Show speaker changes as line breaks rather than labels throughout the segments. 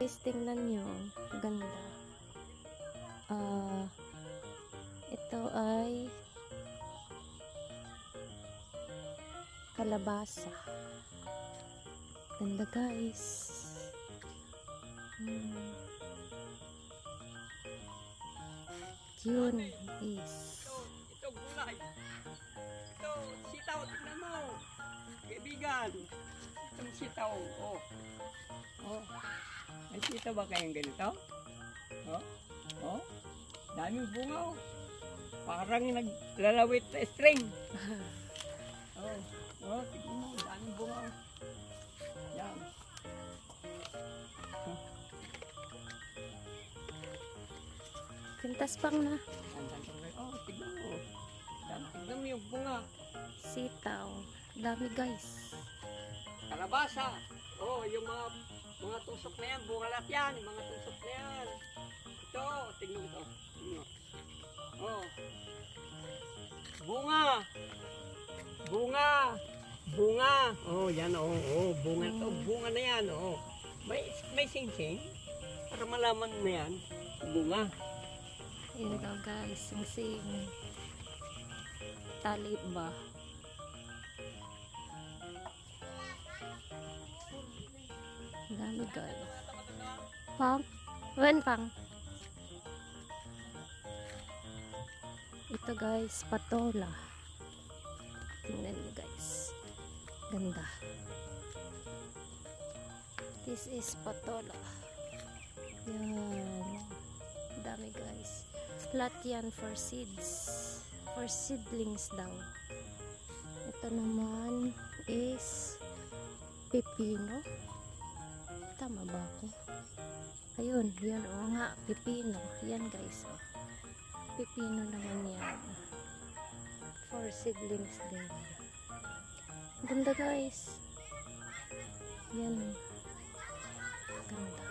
Guys, tingnan nyo. Ganda. Ito ay kalabasa. Ganda guys. Yun is.
Ito gulay. Ito sitaw. Tingnan mo. Kaibigan. Itong sitaw. Oh. Oh. May sitaw ba kayong ganito? Oh. Oh. Daming bunga. Oh. Parang naglalawit na string. Oh. Oh. Tingnan mo. Daming bunga. Oh. Yan. Oh.
Pintas pang na.
Oh, tignan mo. Tignan mo yung bunga.
Sitaw. Dami guys.
Kalabasa. Oh, yung mga tusok na yan. Bunga lahat yan. Yung mga tusok na yan. Ito. Tignan mo ito. Tignan mo. Oh. Bunga. Bunga. Bunga. Oh, yan oh. Oh, bunga to. Bunga na yan. Oh. May sing-sing. Para malaman na yan. Bunga.
Yun daw guys, sing-sing. Tali ba? Dami guys. Pang? Wen pang? Ito guys, patola. Tingnan nyo guys. Ganda. This is patola. Yan. Dami guys. Lahat yan for seeds. For seedlings daw. Ito naman is pepino. Tama ba ako? Ayun, yan o nga, pepino. Yan guys o. Pepino naman yan. For seedlings din. Ganda guys. Yan. Ganda.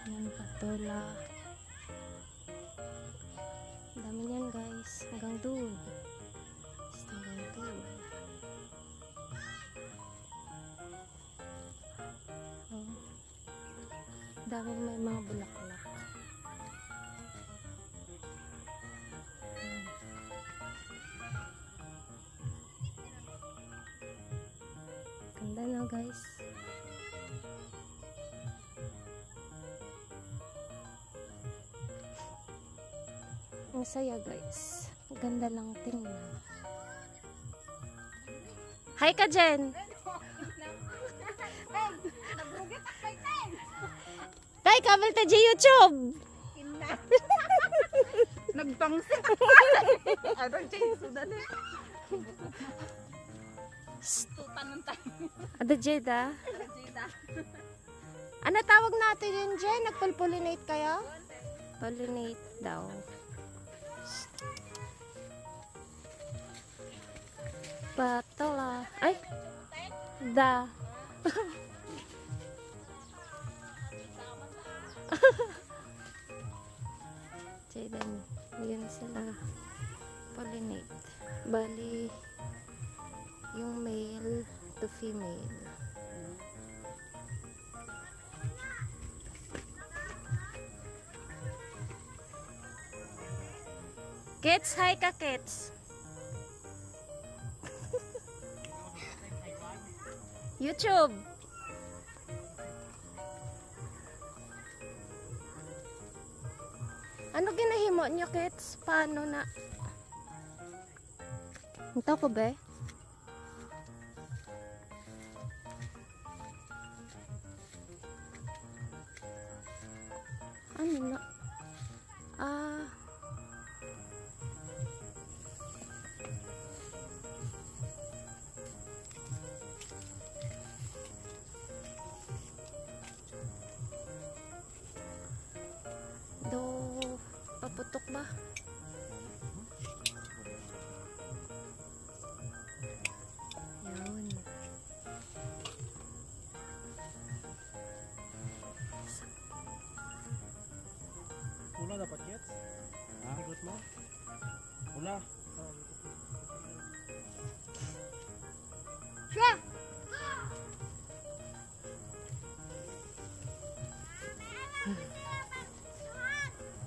Yan patola. Dami niyan guys. Hanggang doon. Hanggang doon. Oh. Daming may mga bulaklak. Ganda na guys. Ang saya guys. Ganda lang tingnan. Hi ka Jen! Tay, kabel ta di YouTube!
Nagpangsa! Aron siya sudan eh. Tutanong tayo.
Ada Jeda? Ano tawag natin yun Jen? Nagpollinate kayo? Pollinate daw. Patola. Ay! Da. Jaden, yun sila pollinate. Bali, yung male to female. Kids, hi ka kids. YouTube. Ano ginahimo nyo kids? Paano na? Ito ko be? Ano na? Paputok ba? Yun.
Pula dapat gets? Ikut mo? Pula.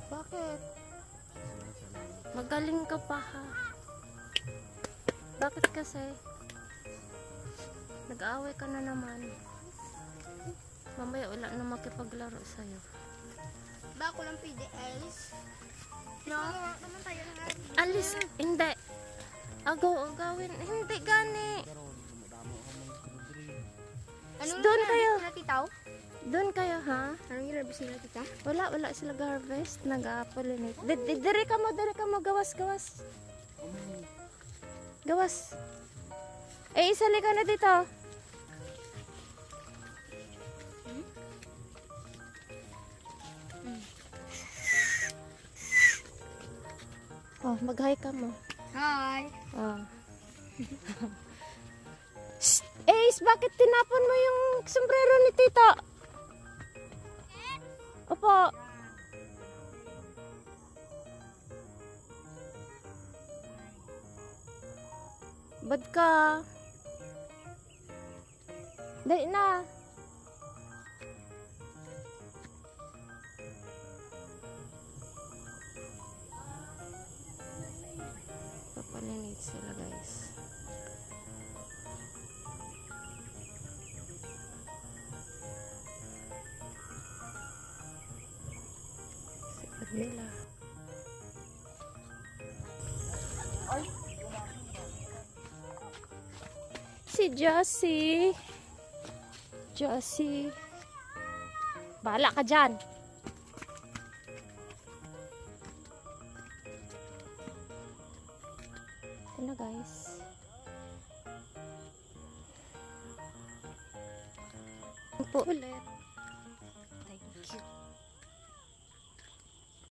Bakit? Magaling ka pa ha. Bakit kasi? Nag-aaway ka na naman. Mamaya wala na makipaglaro sa'yo.
Ba ako lang pwede alis? No? Naman tayo na.
Alis, hindi. Agaw-agawin. Hindi gani.
Anong
Doon
ginagawa
kayo.
sila, titaw?
Doon kayo ha?
Anong ginagawa sila, tita?
Wala sila harvest. Nag-pollinate. Diri ka mo. Gawas. Gawas. Eh, isali ka na dito. Oh, mag-hi ka mo.
Hi!
Oh. Shh! Ace, bakit tinapon mo yung sombrero ni tita? Opo. Bad ka. Dali na. Papalinate sila guys. Sipag nila. Si Josie. Josie. Bahala ka dyan. Ito na guys. Po ulit.